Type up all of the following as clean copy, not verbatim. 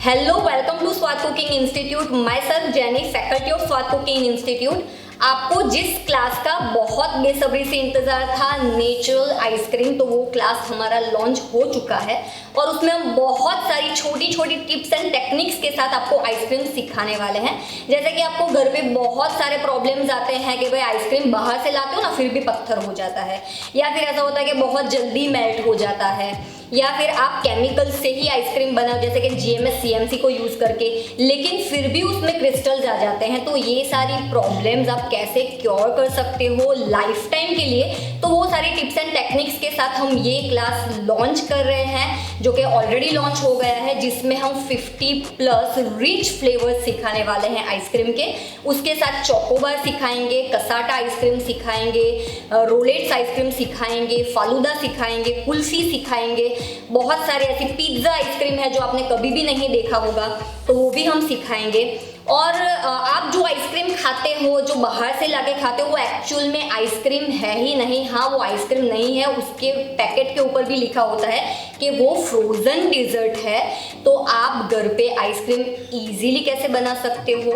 Hello, welcome to स्वाद cooking institute. My self jenny, faculty of स्वाद cooking institute. आपको जिस क्लास का बहुत बेसब्री से इंतजार था, नेचुरल आइसक्रीम, तो वो क्लास हमारा लॉन्च हो चुका है और उसमें हम बहुत सारी छोटी छोटी टिप्स एंड टेक्निक्स के साथ आपको आइसक्रीम सिखाने वाले हैं। जैसे कि आपको घर पे बहुत सारे प्रॉब्लम्स आते हैं कि भाई आइसक्रीम बाहर से लाते हो ना, फिर भी पत्थर हो जाता है, या फिर ऐसा होता है कि बहुत जल्दी मेल्ट हो जाता है, या फिर आप केमिकल से ही आइसक्रीम बनाओ जैसे कि GMS CMC को यूज करके, लेकिन फिर भी उसमें क्रिस्टल्स आ जाते हैं। तो ये सारी प्रॉब्लम्स आप कैसे क्योर कर सकते हो लाइफ टाइम के लिए, तो वो सारी टिप्स एंड टेक्निक्स के साथ हम ये क्लास लॉन्च कर रहे हैं, जो कि ऑलरेडी लॉन्च हो गया है, जिसमें हम 50+ रिच फ्लेवर्स सिखाने वाले हैं आइसक्रीम के। उसके साथ चोकोबार सिखाएंगे, कसाटा आइसक्रीम सिखाएंगे, रोलेट्स आइसक्रीम सिखाएंगे, फालूदा सिखाएंगे, कुल्फी सिखाएंगे, बहुत सारे ऐसी पिज्ज़ा आइसक्रीम है जो आपने कभी भी नहीं देखा होगा, तो वो भी हम सिखाएंगे। और आप जो आइसक्रीम खाते हो, जो बाहर से लाके खाते हो, वो एक्चुअल में आइसक्रीम है ही नहीं। हाँ, वो आइसक्रीम नहीं है, उसके पैकेट के ऊपर भी लिखा होता है कि वो फ्रोजन डिजर्ट है। तो आप घर पे आइसक्रीम इजीली कैसे बना सकते हो,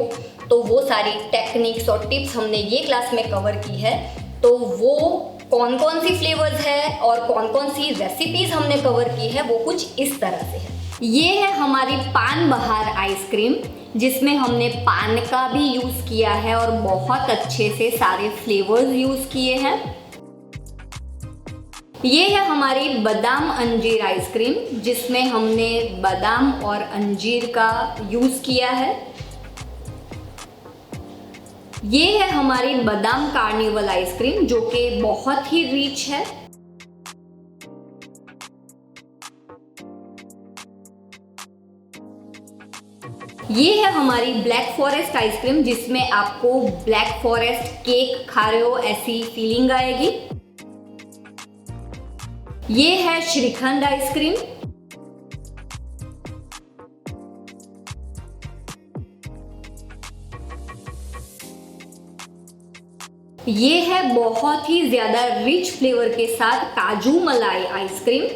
तो वो सारी टेक्निक्स और टिप्स हमने ये क्लास में कवर की है। तो वो कौन कौन सी फ्लेवर्स है और कौन कौन सी रेसिपीज हमने कवर की है, वो कुछ इस तरह से है। ये है हमारी पान बहार आइसक्रीम, जिसमें हमने पान का भी यूज़ किया है और बहुत अच्छे से सारे फ्लेवर्स यूज़ किए हैं। ये है हमारी बादाम अंजीर आइसक्रीम, जिसमें हमने बादाम और अंजीर का यूज़ किया है। ये है हमारी बादाम कार्निवल आइसक्रीम, जो कि बहुत ही रिच है। ये है हमारी ब्लैक फॉरेस्ट आइसक्रीम, जिसमें आपको ब्लैक फॉरेस्ट केक खा रहे हो ऐसी फीलिंग आएगी। ये है श्रीखंड आइसक्रीम। ये है बहुत ही ज्यादा रिच फ्लेवर के साथ काजू मलाई आइसक्रीम।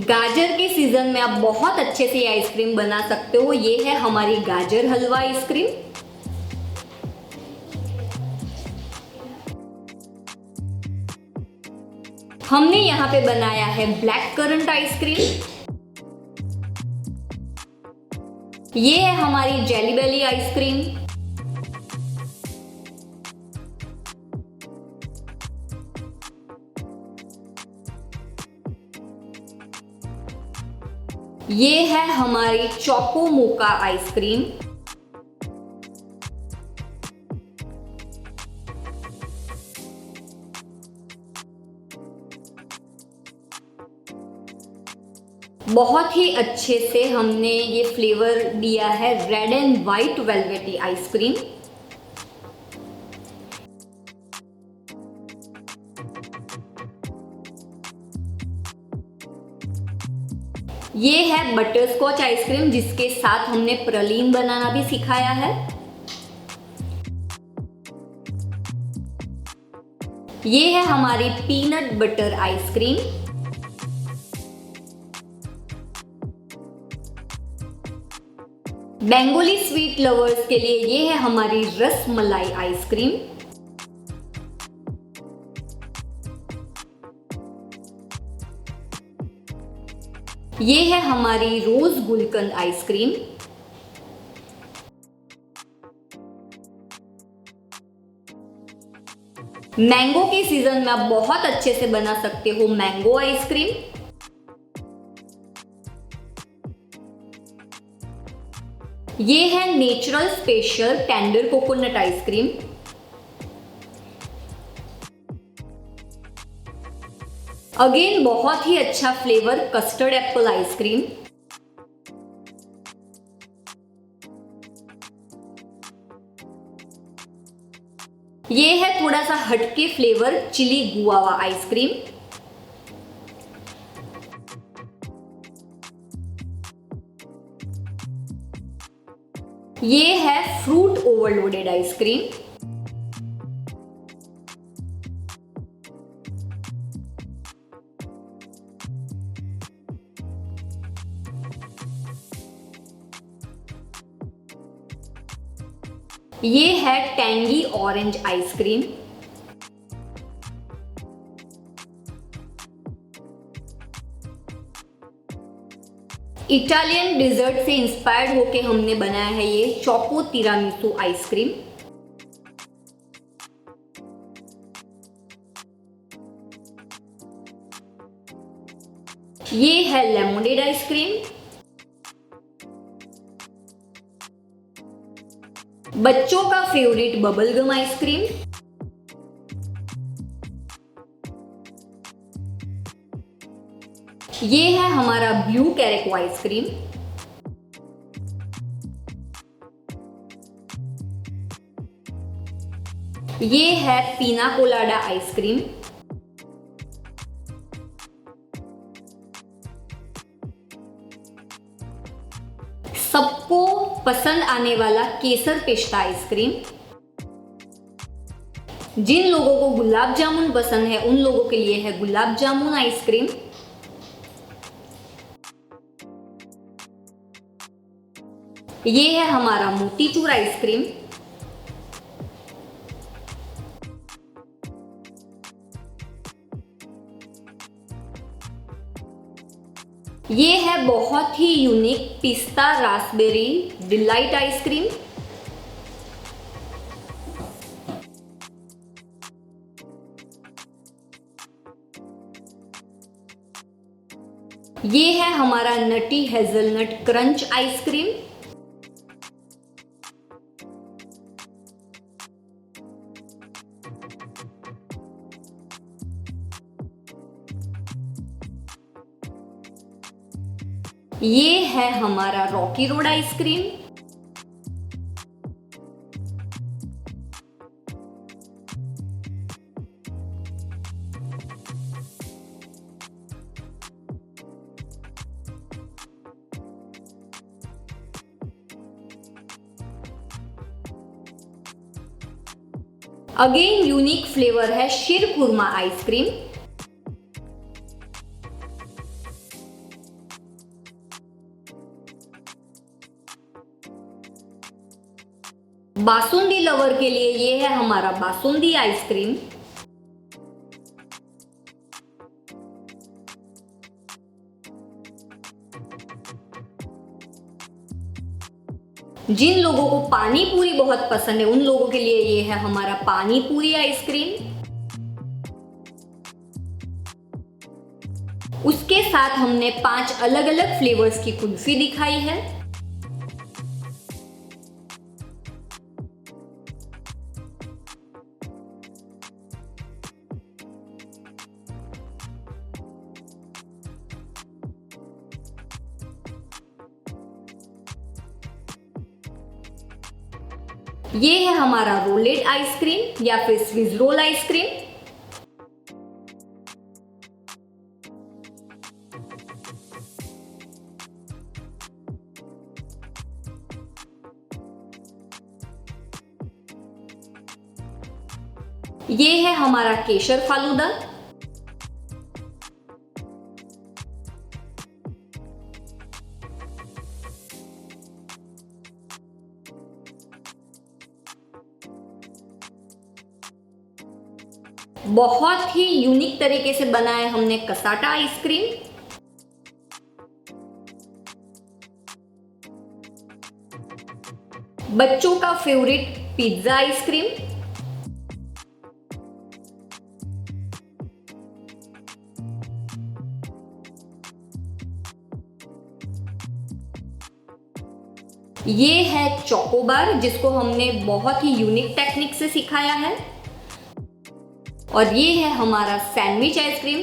गाजर के सीजन में आप बहुत अच्छे से आइसक्रीम बना सकते हो। ये है हमारी गाजर हलवा आइसक्रीम। हमने यहाँ पे बनाया है ब्लैक करंट आइसक्रीम। ये है हमारी जेली बेली आइसक्रीम। ये है हमारी चोको मोका आइसक्रीम। बहुत ही अच्छे से हमने ये फ्लेवर दिया है red and white velvety ice cream. ये है बटरस्कॉच आइसक्रीम, जिसके साथ हमने प्रलीन बनाना भी सिखाया है। ये है हमारी peanut butter ice cream. Bengali sweet lovers के लिए ये है हमारी रसमलाई आइसक्रीम। ये है हमारी रोज गुलकंद आइसक्रीम। मैंगो के सीजन में आप बहुत अच्छे से बना सकते हो मैंगो आइसक्रीम। ये है natural special tender coconut ice cream. Again बहुत ही अच्छा फ्लेवर कस्टर्ड एप्पल आइसक्रीम। ये है थोड़ा सा हटके फ्लेवर चिली गुआवा आइसक्रीम। ये है फ्रूट ओवरलोडेड आइसक्रीम। ये है tangy orange ice cream. Italian dessert से इंस्पायर्ड होके हमने बनाया है ये चोको तिरामिसू आइसक्रीम। ये है लेमोनेड आइसक्रीम। बच्चों का फेवरेट बबलगम आइसक्रीम। ये है हमारा ब्लू कैरेको आइसक्रीम। ये है पीना कोलाडा आइसक्रीम। सबको पसंद आने वाला केसर पिस्ता आइसक्रीम। जिन लोगों को गुलाब जामुन पसंद है उन लोगों के लिए है गुलाब जामुन आइसक्रीम। ये है हमारा मोतीचूर आइसक्रीम। ये है बहुत ही यूनिक पिस्ता रास्पबेरी डिलाइट आइसक्रीम। ये है हमारा नटी हेजलनट क्रंच आइसक्रीम। ये है हमारा Rocky road ice cream. Again unique flavour है शीरकुरमा आइसक्रीम। बासुंदी लवर के लिए ये है हमारा बासुंदी आइसक्रीम। जिन लोगों को पानी पूरी बहुत पसंद है उन लोगों के लिए ये है हमारा पानी पूरी आइसक्रीम। उसके साथ हमने 5 अलग अलग फ्लेवर्स की कुल्फी दिखाई है। ये है हमारा रोलेड आइसक्रीम या फिर स्विस रोल आइसक्रीम। ये है हमारा केसर फालूदा। बहुत ही यूनिक तरीके से बनाया है हमने कसाटा आइसक्रीम। बच्चों का फेवरेट पिज्जा आइसक्रीम। ये है चोकोबार जिसको हमने बहुत ही यूनिक टेक्निक से सिखाया है। और ये है हमारा सैंडविच आइसक्रीम।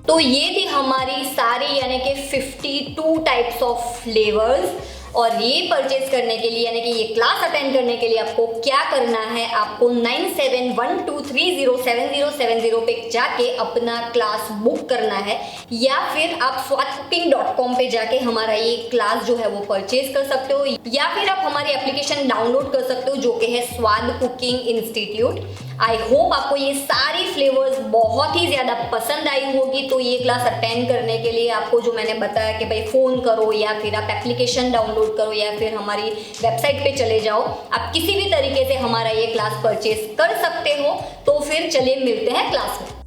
तो ये थी हमारी सारी यानी कि 52 टाइप्स ऑफ फ्लेवर्स। और ये परचेज करने के लिए यानी कि ये क्लास अटेंड करने के लिए आपको क्या करना है, आपको 9712307070 पे जाके अपना क्लास बुक करना है, या फिर आप swadcooking.com पे जाके हमारा ये क्लास जो है वो परचेज कर सकते हो, या फिर आप हमारी एप्लीकेशन डाउनलोड कर सकते हो जो कि है स्वाद कुकिंग इंस्टीट्यूट। आई होप आपको ये सारी फ्लेवर्स बहुत ही ज़्यादा पसंद आई होगी। तो ये क्लास अटेंड करने के लिए आपको जो मैंने बताया कि भाई फ़ोन करो या फिर आप एप्लीकेशन डाउनलोड करो या फिर हमारी वेबसाइट पे चले जाओ, आप किसी भी तरीके से हमारा ये क्लास परचेज कर सकते हो। तो फिर चलिए मिलते हैं क्लास में।